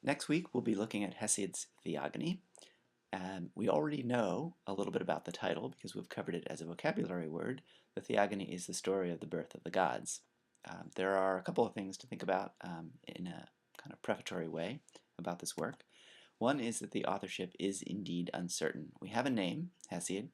Next week we'll be looking at Hesiod's Theogony. We already know a little bit about the title because we've covered it as a vocabulary word. The Theogony is the story of the birth of the gods. There are a couple of things to think about in a kind of prefatory way about this work. One is that the authorship is indeed uncertain. We have a name, Hesiod,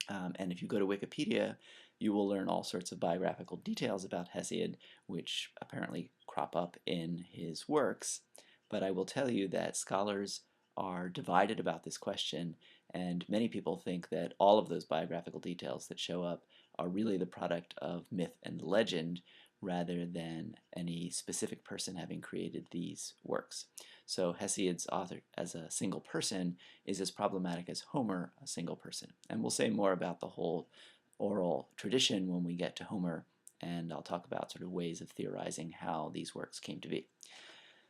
and if you go to Wikipedia, you will learn all sorts of biographical details about Hesiod, which apparently crop up in his works. But I will tell you that scholars are divided about this question, and many people think that all of those biographical details that show up are really the product of myth and legend rather than any specific person having created these works. So Hesiod's author as a single person is as problematic as Homer, a single person. And we'll say more about the whole oral tradition when we get to Homer, and I'll talk about sort of ways of theorizing how these works came to be.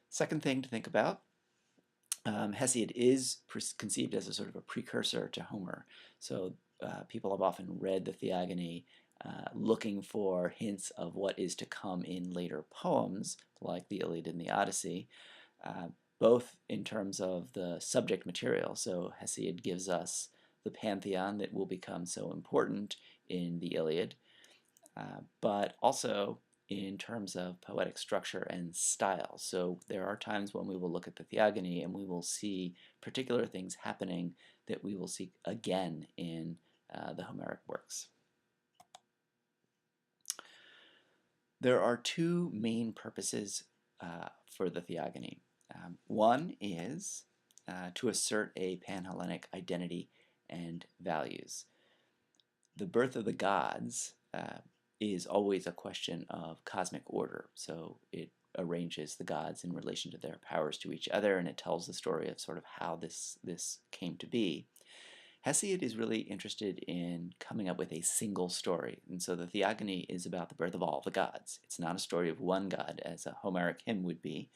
Second thing to think about, Hesiod is conceived as a sort of a precursor to Homer. So people have often read the Theogony looking for hints of what is to come in later poems, like the Iliad and the Odyssey, both in terms of the subject material. So Hesiod gives us the pantheon that will become so important in the Iliad, but also in terms of poetic structure and style. So there are times when we will look at the Theogony and we will see particular things happening that we will see again in the Homeric works. There are two main purposes for the Theogony. One is to assert a Pan-Hellenic identity and values. The birth of the gods is always a question of cosmic order. So it arranges the gods in relation to their powers to each other, and it tells the story of sort of how this came to be. Hesiod is really interested in coming up with a single story, and so the Theogony is about the birth of all the gods. It's not a story of one god, as a Homeric hymn would be.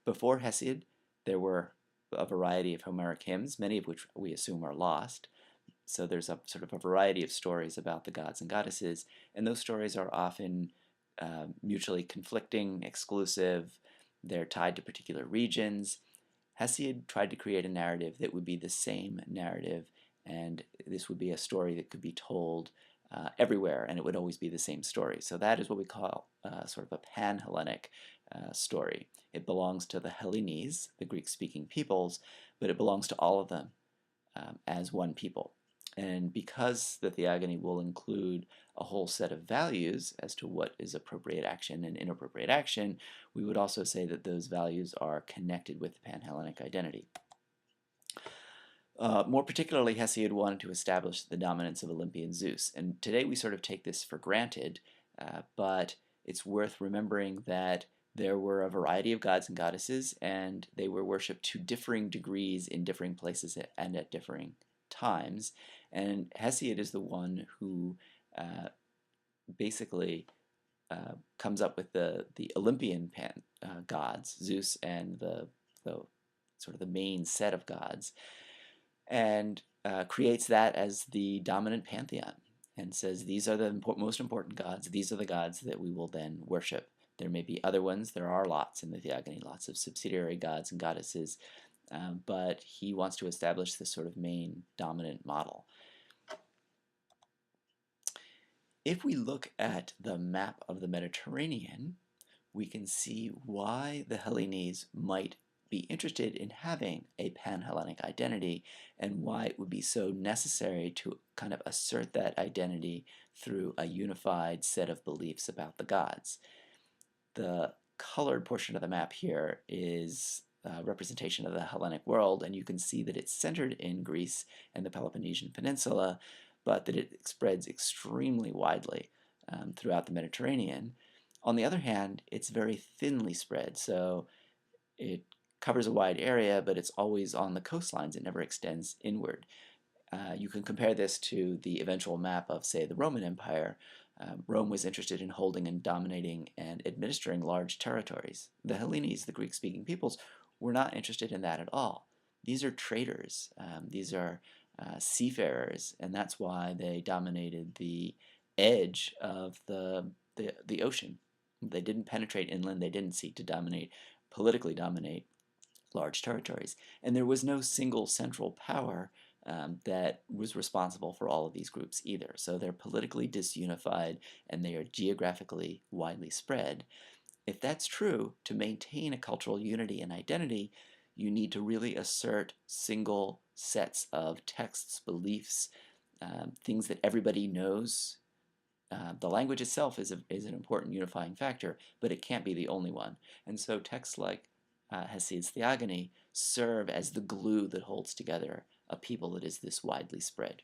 Before Hesiod, there were a variety of Homeric hymns, many of which we assume are lost. So there's a sort of a variety of stories about the gods and goddesses, and those stories are often mutually conflicting, exclusive. They're tied to particular regions. Hesiod tried to create a narrative that would be the same narrative, and this would be a story that could be told everywhere, and it would always be the same story. So that is what we call sort of a pan-Hellenic story. It belongs to the Hellenes, the Greek-speaking peoples, but it belongs to all of them as one people. And because the Theogony will include a whole set of values as to what is appropriate action and inappropriate action, we would also say that those values are connected with the Pan-Hellenic identity. More particularly, Hesiod wanted to establish the dominance of Olympian Zeus. And today we sort of take this for granted, but it's worth remembering that there were a variety of gods and goddesses, and they were worshipped to differing degrees in differing places and at differing times. And Hesiod is the one who basically comes up with the Olympian gods, Zeus and the sort of the main set of gods, and creates that as the dominant pantheon and says these are the most important gods, these are the gods that we will then worship. There may be other ones, there are lots in the Theogony, lots of subsidiary gods and goddesses, but he wants to establish this sort of main dominant model. If we look at the map of the Mediterranean, we can see why the Hellenes might be interested in having a Pan-Hellenic identity and why it would be so necessary to kind of assert that identity through a unified set of beliefs about the gods. The colored portion of the map here is a representation of the Hellenic world, and you can see that it's centered in Greece and the Peloponnesian Peninsula, but that it spreads extremely widely throughout the Mediterranean. On the other hand, it's very thinly spread, so it covers a wide area, but it's always on the coastlines. It never extends inward. You can compare this to the eventual map of, say, the Roman Empire. Rome was interested in holding and dominating and administering large territories. The Hellenes, the Greek-speaking peoples, were not interested in that at all. These are traders. These are seafarers, and that's why they dominated the edge of the ocean. They didn't penetrate inland. They didn't seek to politically dominate large territories. And there was no single central power that was responsible for all of these groups either. So they're politically disunified and they are geographically widely spread. If that's true, to maintain a cultural unity and identity, you need to really assert single sets of texts, beliefs, things that everybody knows. The language itself is an important unifying factor, but it can't be the only one. And so texts like Hesiod's Theogony serve as the glue that holds together a people that is this widely spread.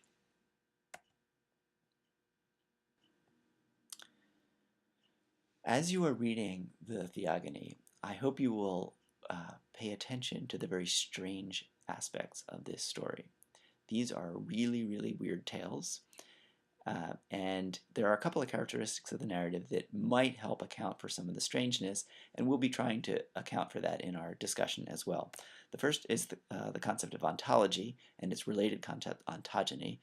As you are reading the Theogony, I hope you will pay attention to the very strange aspects of this story. These are really, really weird tales. And there are a couple of characteristics of the narrative that might help account for some of the strangeness, and we'll be trying to account for that in our discussion as well. The first is the concept of ontology and its related concept, ontogeny.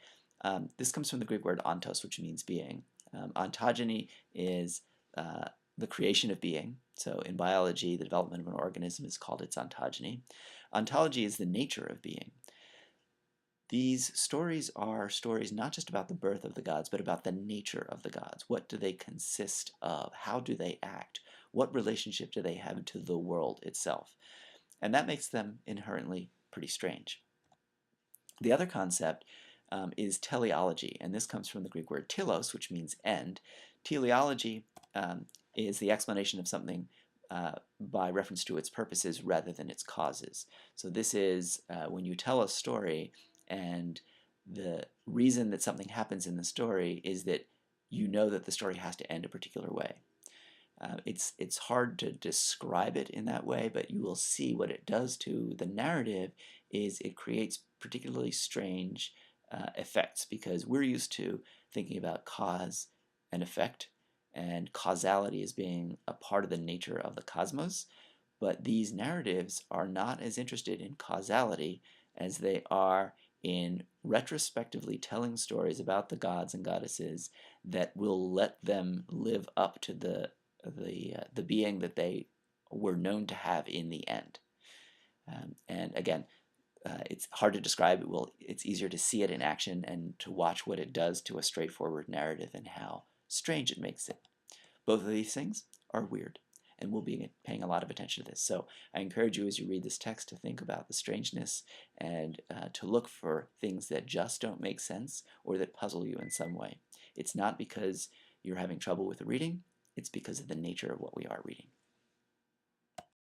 This comes from the Greek word ontos, which means being. Ontogeny is the creation of being. So in biology, the development of an organism is called its ontogeny. Ontology is the nature of being. These stories are stories not just about the birth of the gods, but about the nature of the gods. What do they consist of? How do they act? What relationship do they have to the world itself? And that makes them inherently pretty strange. The other concept is teleology, and this comes from the Greek word telos, which means end. Teleology is the explanation of something by reference to its purposes rather than its causes. So this is when you tell a story, and the reason that something happens in the story is that you know that the story has to end a particular way. It's hard to describe it in that way, but you will see what it does to the narrative is it creates particularly strange effects, because we're used to thinking about cause and effect and causality as being a part of the nature of the cosmos, but these narratives are not as interested in causality as they are in retrospectively telling stories about the gods and goddesses that will let them live up to the being that they were known to have in the end. And again, it's hard to describe. It's easier to see it in action and to watch what it does to a straightforward narrative and how strange it makes it. Both of these things are weird, and we'll be paying a lot of attention to this. So I encourage you as you read this text to think about the strangeness and to look for things that just don't make sense or that puzzle you in some way. It's not because you're having trouble with the reading, it's because of the nature of what we are reading.